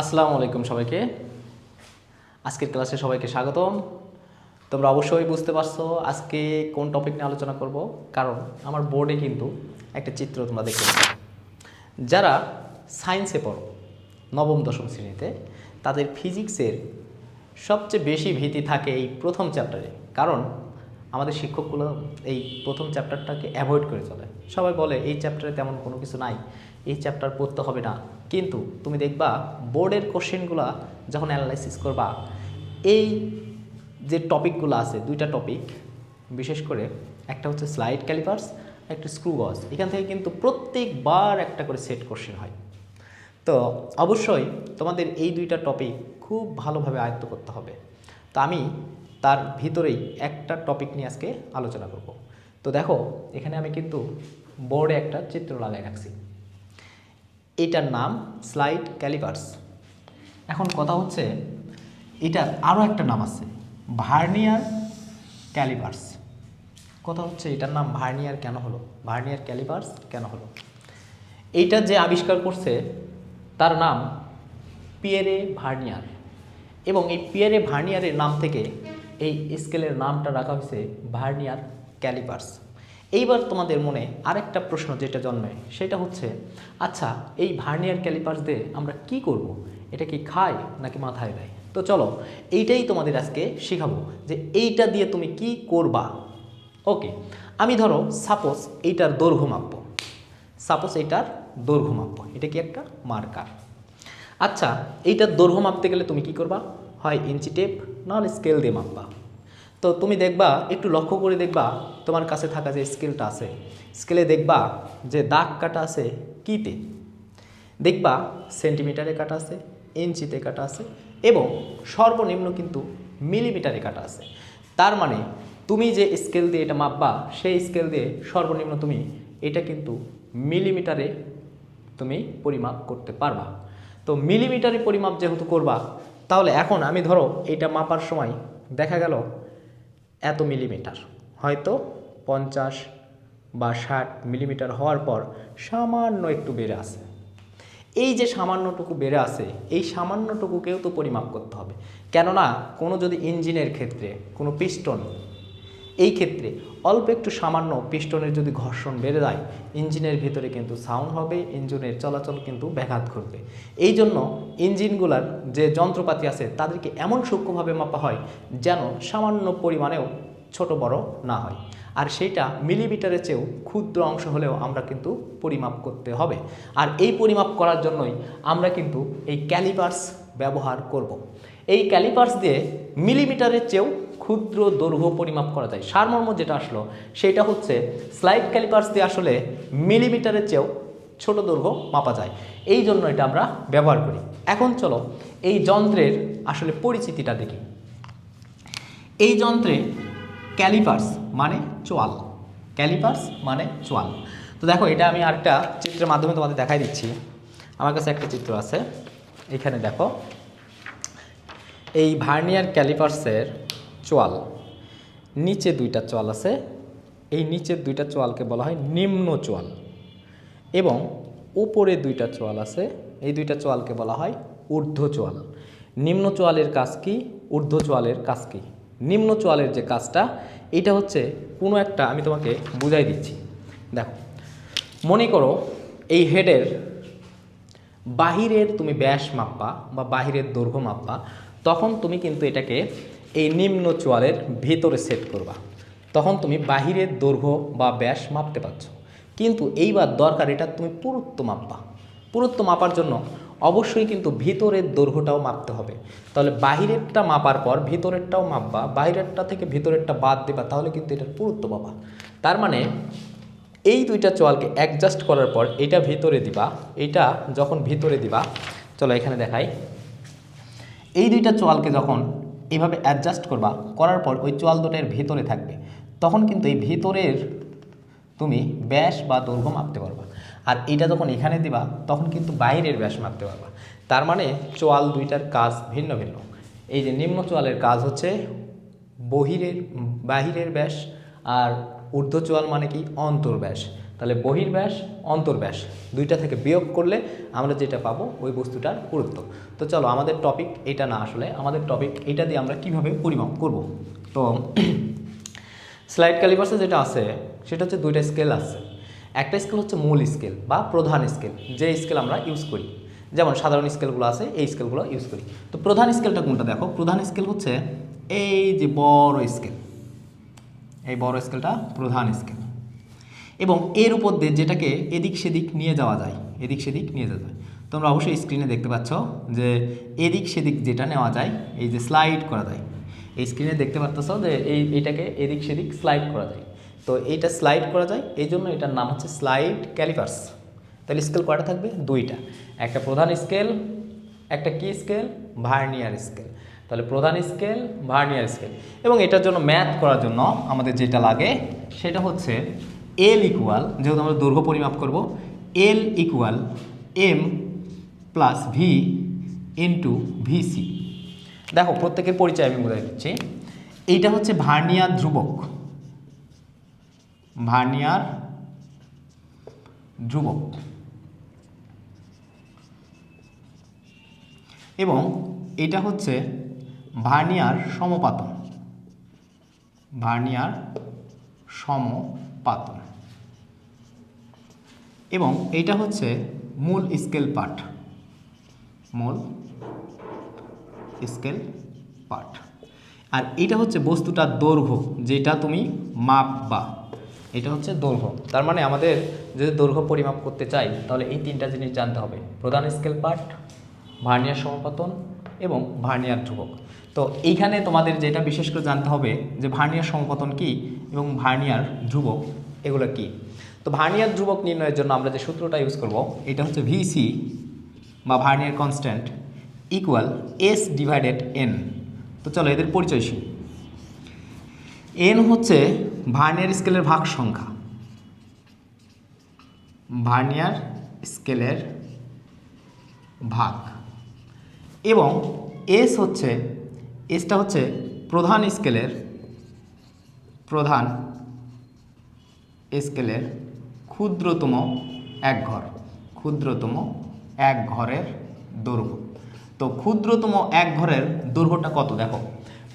আসসালামু আলাইকুম সবাইকে। আজকের ক্লাসে সবাইকে স্বাগতম। তোমরা অবশ্যই বুঝতে পারছো আজকে কোন টপিক নিয়ে আলোচনা করব, কারণ আমার বোর্ডে কিন্তু একটা চিত্র তোমরা দেখতে পাচ্ছ। যারা সায়েন্সে পড়ো নবম দশম শ্রেণীতে, তাদের ফিজিক্সের সবচেয়ে বেশি ভীতি থাকে এই প্রথম চ্যাপ্টারে, কারণ আমাদের শিক্ষকগুলো এই প্রথম চ্যাপ্টারটাকে অ্যাভয়েড করে চলে। সবাই বলে এই চ্যাপ্টারে তেমন কোনো কিছু নাই, এই চ্যাপ্টার পড়তে হবে না। কিন্তু তুমি দেখবা বোর্ডের কোশ্চেনগুলো যখন অ্যানালাইসিস করবা, এই যে টপিকগুলো আছে, দুইটা টপিক বিশেষ করে, একটা হচ্ছে স্লাইড ক্যালিপার্স, একটা স্ক্রু গজ, এখান থেকে কিন্তু প্রত্যেকবার একটা করে সেট কোশ্চেন হয়। তো অবশ্যই তোমাদের এই দুইটা টপিক খুব ভালোভাবে আয়ত্ত করতে হবে। তো আমি তার ভিতরেই একটা টপিক নিয়ে আজকে আলোচনা করব। তো দেখো, এখানে আমি কিন্তু বোর্ডে একটা চিত্র লাগাই রাখছি, এটার নাম স্লাইড ক্যালিপার্স। এখন কথা হচ্ছে এটার আরও একটা নাম আছে, ভার্নিয়ার ক্যালিপার্স। কথা হচ্ছে এটার নাম ভার্নিয়ার কেন হলো, ভার্নিয়ার ক্যালিপার্স কেন হলো? এইটা যে আবিষ্কার করছে তার নাম পিয়েরে ভার্নিয়ার, এবং এই পিয়েরে ভার্নিয়ারের নাম থেকে এই স্কেলের নামটা রাখা হয়েছে ভার্নিয়ার ক্যালিপার্স। এইবার তোমাদের মনে আরেকটা প্রশ্ন যেটা জন্মায় সেটা হচ্ছে, আচ্ছা এই ভার্নিয়ার ক্যালিপার্স দিয়ে আমরা কি করব? এটা কি খায় নাকি মাথায় দেয়? তো চলো এইটাই তোমাদের আজকে শেখাবো যে এইটা দিয়ে তুমি কি করবা। ওকে, আমি ধরো সাপোজ এইটার দৈর্ঘ্য মাপবো, সাপোজ এইটার দৈর্ঘ্য মাপবো, এটা কি একটা মার্কার। আচ্ছা, এইটার দৈর্ঘ্য মাপতে গেলে তুমি কি করবা? হয় ইঞ্চি টেপ, নাহলে স্কেল দিয়ে মাপবা। তো তুমি দেখবা, একটু লক্ষ্য করে দেখবা তোমার কাছে থাকা যে স্কেলটা আছে, স্কেলে দেখবা যে দাগ কাটা আছে কিতে, দেখবা সেন্টিমিটারে কাটা আছে, ইঞ্চিতে কাটা আছে, এবং সর্বনিম্ন কিন্তু মিলিমিটারে কাটা আছে। তার মানে তুমি যে স্কেল দিয়ে এটা মাপবা, সেই স্কেল দিয়ে সর্বনিম্ন তুমি এটা কিন্তু মিলিমিটারে তুমি পরিমাপ করতে পারবা। তো মিলিমিটারে পরিমাপ যেহেতু করবা, তাহলে এখন আমি ধরো এটা মাপার সময় দেখা গেল এত মিলিমিটার, হয়তো 50 বা 60 মিলিমিটার হওয়ার পর সামান্য একটু বেড়ে আসে। এই যে সামান্যটুকু বেড়ে আসে, এই সামান্যটুকুকেও তো পরিমাপ করতে হবে। কেননা কোনো যদি ইঞ্জিনের ক্ষেত্রে কোনো পিস্টন, এই ক্ষেত্রে অল্প একটু সামান্য পিস্টনের যদি ঘর্ষণ বেড়ে যায়, ইঞ্জিনের ভিতরে কিন্তু সাউন্ড হবে, ইঞ্জিনের চলাচল কিন্তু ব্যাঘাত ঘটবে। এই জন্য ইঞ্জিনগুলার যে যন্ত্রপাতি আছে তাদেরকে এমন সূক্ষ্মভাবে মাপা হয় যেন সামান্য পরিমাণেও ছোট বড় না হয়, আর সেইটা মিলিমিটারের চেয়েও ক্ষুদ্র অংশ হলেও আমরা কিন্তু পরিমাপ করতে হবে। আর এই পরিমাপ করার জন্যই আমরা কিন্তু এই ক্যালিপার্স ব্যবহার করব। এই ক্যালিপার্স দিয়ে মিলিমিটারের চেয়েও ক্ষুদ্র দৈর্ঘ্য পরিমাপ করা যায়। সারমর্ম যেটা আসলো সেটা হচ্ছে স্লাইড ক্যালিপার্স দিয়ে আসলে মিলিমিটারের চেয়েও ছোট দৈর্ঘ্য মাপা যায়, এই জন্য এটা আমরা ব্যবহার করি। এখন চলো এই যন্ত্রের আসলে পরিচিতিটা দেখি। এই যন্ত্রে ক্যালিপার্স মানে চোয়াল, ক্যালিপার্স মানে চোয়াল। তো দেখো, এটা আমি আরেকটা চিত্রের মাধ্যমে তোমাদের দেখাই দিচ্ছি। আমার কাছে একটা চিত্র আছে, এখানে দেখো এই ভার্নিয়ার ক্যালিপার্সের চোয়াল, নিচে দুইটা চোয়াল আছে, এই নিচের দুইটা চোয়ালকে বলা হয় নিম্ন চোয়াল, এবং উপরে দুইটা চোয়াল আছে, এই দুইটা চোয়ালকে বলা হয় ঊর্ধ্ব চোয়াল। নিম্ন চোয়ালের কাজ কি, ঊর্ধ্ব চোয়ালের কাজ কি? নিম্ন চোয়ালের যে কাজটা, এটা হচ্ছে কোনো একটা, আমি তোমাকে বুঝাই দিচ্ছি। দেখো, মনে করো এই হেডের বাহিরের তুমি ব্যাস মাপবা বা বাহিরের দৈর্ঘ্য মাপবা, তখন তুমি কিন্তু এটাকে এই নিম্ন চোয়ালের ভিতরে সেট করবা, তখন তুমি বাহিরের দৈর্ঘ্য বা ব্যাস মাপতে পারছো। কিন্তু এইবার দরকার এটা তুমি পুরুত্ব মাপবা। পুরুত্ব মাপার জন্য অবশ্যই কিন্তু ভিতরের দৈর্ঘ্যটাও মাপতে হবে। তাহলে বাহিরেরটা মাপার পর ভিতরেরটাও মাপবা, বাহিরেরটা থেকে ভিতরেরটা বাদ দেবা, তাহলে কিন্তু এটার পুরুত্ব পাবা। তার মানে এই দুইটা চোয়ালকে অ্যাডজাস্ট করার পর এটা ভিতরে দিবা, এটা যখন ভিতরে দিবা, চলো এখানে দেখাই, এই দুইটা চোয়ালকে যখন এইভাবে অ্যাডজাস্ট করবা, করার পর ওই চোয়াল দুটোর ভিতরে থাকবে, তখন কিন্তু এই ভিতরের তুমি ব্যাস বা দৈর্ঘ্য মাপতে পারবা। আর এটা যখন এখানে দিবা, তখন কিন্তু বাইরের ব্যাস মাপতে পারবা। তার মানে চোয়াল দুইটার কাজ ভিন্ন ভিন্ন। এই যে নিম্ন চোয়ালের কাজ হচ্ছে বাহিরের ব্যাস, আর ঊর্ধ্ব চোয়াল মানে কি অন্তর্ব্যাস। তাহলে বহির্ব্যাস অন্তর্ব্যাস দুইটা থেকে বিয়োগ করলে আমরা যেটা পাবো ওই বস্তুটার পুরুত্ব। তো চলো আমাদের টপিক এটা না, আসলে আমাদের টপিক এটা দিয়ে আমরা কিভাবে পরিমাপ করব। তো স্লাইড ক্যালিপার্সে যেটা আছে সেটা হচ্ছে দুইটা স্কেল আছে। একটা স্কেল হচ্ছে মূল স্কেল বা প্রধান স্কেল, যে স্কেল আমরা ইউজ করি, যেমন সাধারণ স্কেলগুলো আছে এই স্কেলগুলো ইউজ করি। তো প্রধান স্কেলটা কোনটা দেখো, প্রধান স্কেল হচ্ছে এই যে বড় স্কেল, এই বড় স্কেলটা প্রধান স্কেল, এবং এর উপর দিয়ে যেটাকে এদিক সেদিক নিয়ে যাওয়া যায়, এদিক সেদিক নিয়ে যাওয়া যায়। তোমরা অবশ্যই স্ক্রিনে দেখতে পাচ্ছ যে এদিক সেদিক যেটা নেওয়া যায়, এই যে স্লাইড করা যায়, এই স্ক্রিনে দেখতে পাচ্ছ যে এইটাকে এদিক সেদিক স্লাইড করা যায়। তো এইটা স্লাইড করা যায়, এই জন্য এটার নাম হচ্ছে স্লাইড ক্যালিপার্স। তাহলে স্কেল কয়টা থাকবে? দুইটা, একটা প্রধান স্কেল, একটা কি স্কেল? Vernier scale. তাহলে প্রধান স্কেল, ভার্নিয়ার স্কেল। এবং এটার জন্য ম্যাথ করার জন্য আমাদের যেটা লাগে সেটা হচ্ছে এল ইকুয়াল, যেহেতু আমরা দৈর্ঘ্য পরিমাপ করব, L equal M plus V into VC. দেখো প্রত্যেকের পরিচয় আমি বোঝাই দিচ্ছি। এইটা হচ্ছে ভার্নিয়ার ধ্রুবক, ভার্নিয়ার ধ্রুবক, এবং এটা হচ্ছে ভার্নিয়ার সমপাতন, ভার্নিয়ার সমপাতন, এবং এইটা হচ্ছে মূল স্কেল পার্ট, মূল স্কেল পার্ট। আর এটা হচ্ছে বস্তুটার দৈর্ঘ্য, যেটা তুমি মাপবা, এটা হচ্ছে দৈর্ঘ্য। তার মানে আমাদের যদি দৈর্ঘ্য পরিমাপ করতে চাই তাহলে এই তিনটা জিনিস জানতে হবে, প্রধান স্কেল পার্ট, ভার্নিয়ার সমপাতন এবং ভার্নিয়ার ধ্রুবক। তো এইখানে তোমাদের যেটা বিশেষ করে জানতে হবে যে ভার্নিয়ার সমপাতন কি এবং ভার্নিয়ার ধ্রুবক এগুলো কি। তো ভার্নিয়ার ধ্রুবক নির্ণয়ের জন্য আমরা যে সূত্রটা ইউজ করব এটা হচ্ছে ভিসি বা vernier constant equal S divided N. তো চলো এদের পরিচয় শিখি। এন হচ্ছে ভার্নিয়ার স্কেলের ভাগ সংখ্যা, ভার্নিয়ার স্কেলের ভাগ, এবং এস হচ্ছে, এসটা হচ্ছে প্রধান স্কেলের, প্রধান স্কেলের ক্ষুদ্রতম এক ঘর, ক্ষুদ্রতম এক ঘরের দৈর্ঘ্য। তো ক্ষুদ্রতম এক ঘরের দৈর্ঘ্যটা কত? দেখো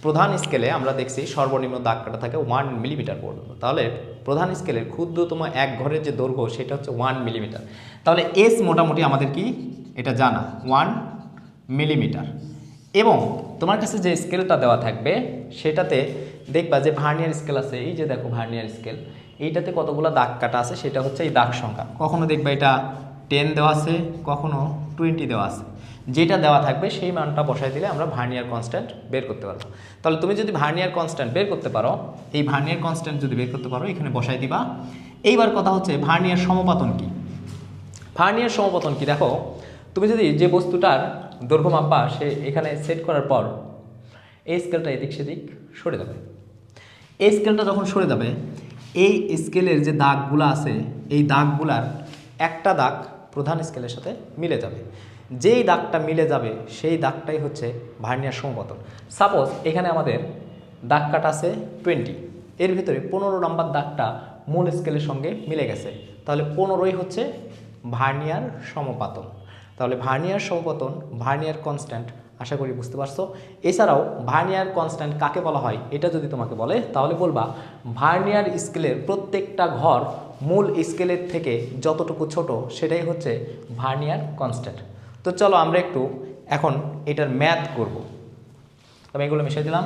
প্রধান স্কেলে আমরা দেখছি সর্বনিম্ন দাগ কাটা থাকে 1 মিলিমিটার পর্যন্ত। তাহলে প্রধান স্কেলের ক্ষুদ্রতম এক ঘরের যে দৈর্ঘ্য সেটা হচ্ছে 1 মিলিমিটার। তাহলে এস মোটামুটি আমাদের কি এটা জানা 1 মিলিমিটার। এবং তোমার কাছে যে স্কেলটা দেওয়া থাকবে সেটাতে দেখবা যে ভার্নিয়ার স্কেল আছে, এই যে দেখো ভার্নিয়ার স্কেল, এইটাতে কতগুলো দাগ কাটা আছে সেটা হচ্ছে এই দাগ সংখ্যা। কখনো দেখবা এটা 10 দেওয়া আছে, কখনো 20 দেওয়া আছে। যেটা দেওয়া থাকবে সেই মানটা বসাই দিলে আমরা ভার্নিয়ার কনস্ট্যান্ট বের করতে পারবো। তাহলে তুমি যদি ভার্নিয়ার কনস্ট্যান্ট বের করতে পারো, এই ভার্নিয়ার কনস্ট্যান্ট যদি বের করতে পারো এখানে বসাই দিবা। এইবার কথা হচ্ছে ভার্নিয়ার সমপাতন কি। ভার্নিয়ার সমপাতন কি দেখো, তুমি যদি যে বস্তুটার দৈর্ঘ্য মাপবা সে এখানে সেট করার পর এই স্কেলটা এদিক সেদিক সরে যাবে। এই স্কেলটা যখন সরে যাবে এই স্কেলের যে দাগগুলো আছে এই দাগগুলার একটা দাগ প্রধান স্কেলের সাথে মিলে যাবে। যেই দাগটা মিলে যাবে সেই দাগটাই হচ্ছে ভার্নিয়ার সমপাতন। সাপোজ এখানে আমাদের দাগ কাটা আছে 20, এর ভিতরে 15 নম্বর দাগটা মূল স্কেলের সঙ্গে মিলে গেছে, তাহলে 15ই হচ্ছে ভার্নিয়ার সমপাতন। তাহলে ভার্নিয়ার সমপাতন, ভার্নিয়ার কনস্ট্যান্ট, আশা করি বুঝতে পারছো। এছাড়াও ভার্নিয়ার কনস্ট্যান্ট কাকে বলা হয় এটা যদি তোমাকে বলে তাহলে বলবা ভার্নিয়ার স্কেলের প্রত্যেকটা ঘর মূল স্কেলের থেকে যতটুকু ছোট সেটাই হচ্ছে ভার্নিয়ার কনস্ট্যান্ট। তো চলো আমরা একটু এখন এটার ম্যাথ করব। তবে এগুলো মিশিয়ে দিলাম।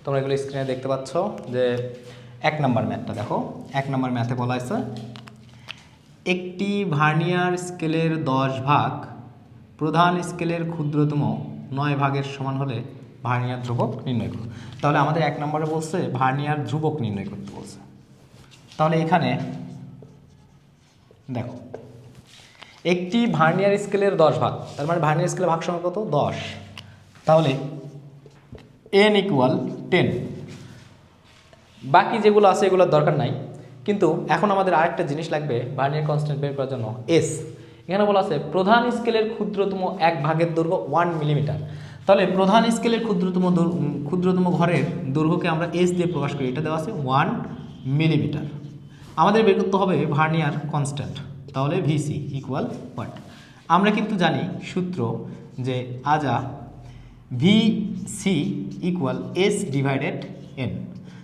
তোমরা এগুলো স্ক্রিনে দেখতে পাচ্ছ যে 1 নম্বর ম্যাথটা দেখো। 1 নম্বর ম্যাথে বলা হয়েছে একটি ভার্নিয়ার স্কেলের 10 ভাগ প্রধান স্কেলের ক্ষুদ্রতম 9 ভাগের সমান হলে ভার্নিয়ার ধ্রুবক নির্ণয় করো। তাহলে আমাদের 1 নম্বরে বলছে ভার্নিয়ার ধ্রুবক নির্ণয় করতে বলছে। তাহলে এখানে দেখো একটি ভার্নিয়ার স্কেলের 10 ভাগ, তার মানে ভার্নিয়ার স্কেলের ভাগ সংখ্যা কত? 10। তাহলে n ইকুয়াল 10। বাকি যেগুলো আছে এগুলোর দরকার নাই, কিন্তু এখন আমাদের আরেকটা জিনিস লাগবে ভার্নিয়ার কনস্ট্যান্ট বের করার জন্য, এস। এখানে বলা আছে প্রধান স্কেলের ক্ষুদ্রতম এক ভাগের দৈর্ঘ্য 1 মিলিমিটার। তাহলে প্রধান স্কেলের ক্ষুদ্রতম ঘরের দৈর্ঘ্যকে আমরা এস দিয়ে প্রকাশ করি, এটা দেওয়া আছে 1 মিলিমিটার। আমাদের বের করতে হবে ভার্নিয়ার কনস্ট্যান্ট, তাহলে ভিসি ইকুয়াল হোয়াট? আমরা কিন্তু জানি সূত্র যে আজা VC equal S divided N.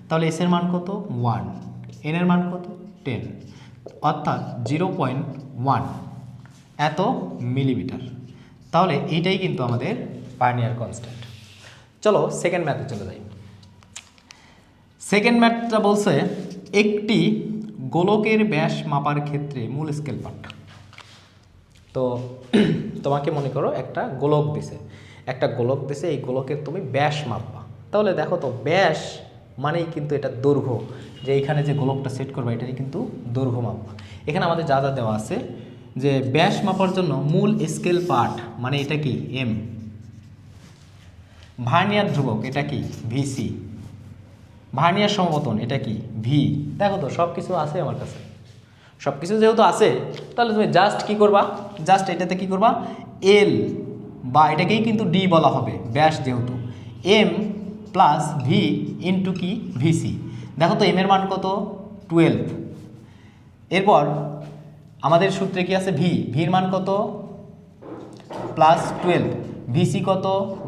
তাহলে এস এর মান কত? 1, এন এর মান কত? 10, অর্থাৎ 0.1 এত মিলিমিটার। তাহলে এইটাই কিন্তু আমাদের ভার্নিয়ার কনস্ট্যান্ট। চলো সেকেন্ড ম্যাথে চলে যাই। সেকেন্ড ম্যাথটা বলছে একটি গোলকের ব্যাস মাপার ক্ষেত্রে মূল স্কেল পাঠ। তো তোমাকে মনে করো একটা গোলক দিছে, এই গোলকের তুমি ব্যাস মাপবা। তাহলে দেখো তো ব্যাস মানেই কিন্তু এটা দৈর্ঘ্য, যে এইখানে যে গোলকটা সেট করবা এটাই কিন্তু দৈর্ঘ্য মাপবা। এখানে আমাদের যা যা দেওয়া আছে যে ব্যাস মাপার জন্য মূল স্কেল পার্ট মানে এটা কি এম, ভার্নিয়ার ধ্রুবক এটা কি ভিসি, ভার্নিয়ার সমপতন এটা কি ভি। দেখো তো সব কিছু আছে আমার কাছে, সব কিছু যেহেতু আছে তাহলে তুমি জাস্ট কি করবা, জাস্ট এটাতে কি করবা এল বা এটাকেই কিন্তু ডি বলা হবে ব্যাস যেহেতু, এম প্লাস ভি ইন্টু কি ভিসি। দেখো তো এম এর মান কত? 12। এরপর আমাদের সূত্রে কি আছে ভির মান কত? প্লাস 12, ভিসি কত?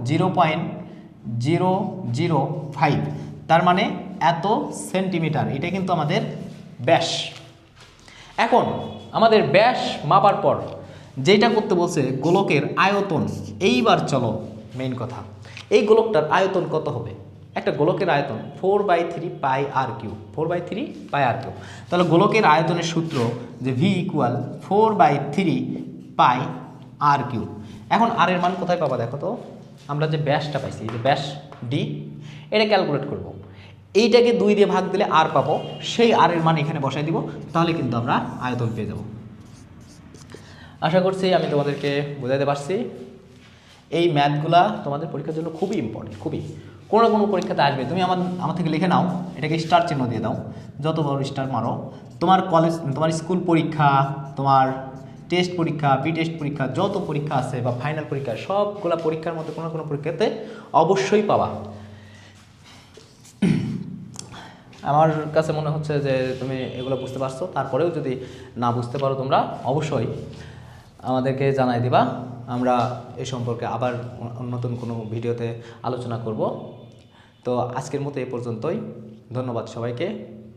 0.005, তার মানে এত সেন্টিমিটার। এটা কিন্তু আমাদের ব্যাস। এখন আমাদের ব্যাস মাপার পর যেটা করতে বলছে গোলকের আয়তন। এইবার চলো মেইন কথা, এই গোলকটার আয়তন কত হবে? একটা গোলকের আয়তন 4/3 পাই আর কিউ, 4/3 পাই আর কিউ। তাহলে গোলকের আয়তনের সূত্র যে ভি ইকুয়াল 4/3 পাই আর কিউ। এখন আর এর মান কোথায় পাবা? দেখো তো আমরা যে ব্যাসটা পাইছি, এই যে ব্যাস ডি, এটা ক্যালকুলেট করব। এইটাকে 2 দিয়ে ভাগ দিলে আর পাবো, সেই আর এর মান এখানে বসাই দিব, তাহলে কিন্তু আমরা আয়তন পেয়ে যাব। আশা করছি আমি তোমাদেরকে বোঝাতে পারছি। এই ম্যাথগুলা তোমাদের পরীক্ষার জন্য খুবই ইম্পর্টেন্ট, খুবই। কোনো না কোনো পরীক্ষাতে আসবে। তুমি আমার থেকে লিখে নাও, এটাকে স্টার চিহ্ন দিয়ে দাও, যত বড় স্টার মারো। তোমার কলেজ, তোমার স্কুল পরীক্ষা, তোমার টেস্ট পরীক্ষা, প্রি টেস্ট পরীক্ষা, যত পরীক্ষা আছে বা ফাইনাল পরীক্ষা, সবগুলা পরীক্ষার মধ্যে কোনো না কোনো পরীক্ষাতে অবশ্যই পাবা। আমার কাছে মনে হচ্ছে যে তুমি এগুলো বুঝতে পারছো। তারপরেও যদি না বুঝতে পারো তোমরা অবশ্যই আমাদেরকে জানাই দিবা, আমরা এই সম্পর্কে আবার নতুন কোনো ভিডিওতে আলোচনা করব। তো আজকের মতো এ পর্যন্তই। ধন্যবাদ সবাইকে।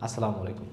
আসসালামু আলাইকুম।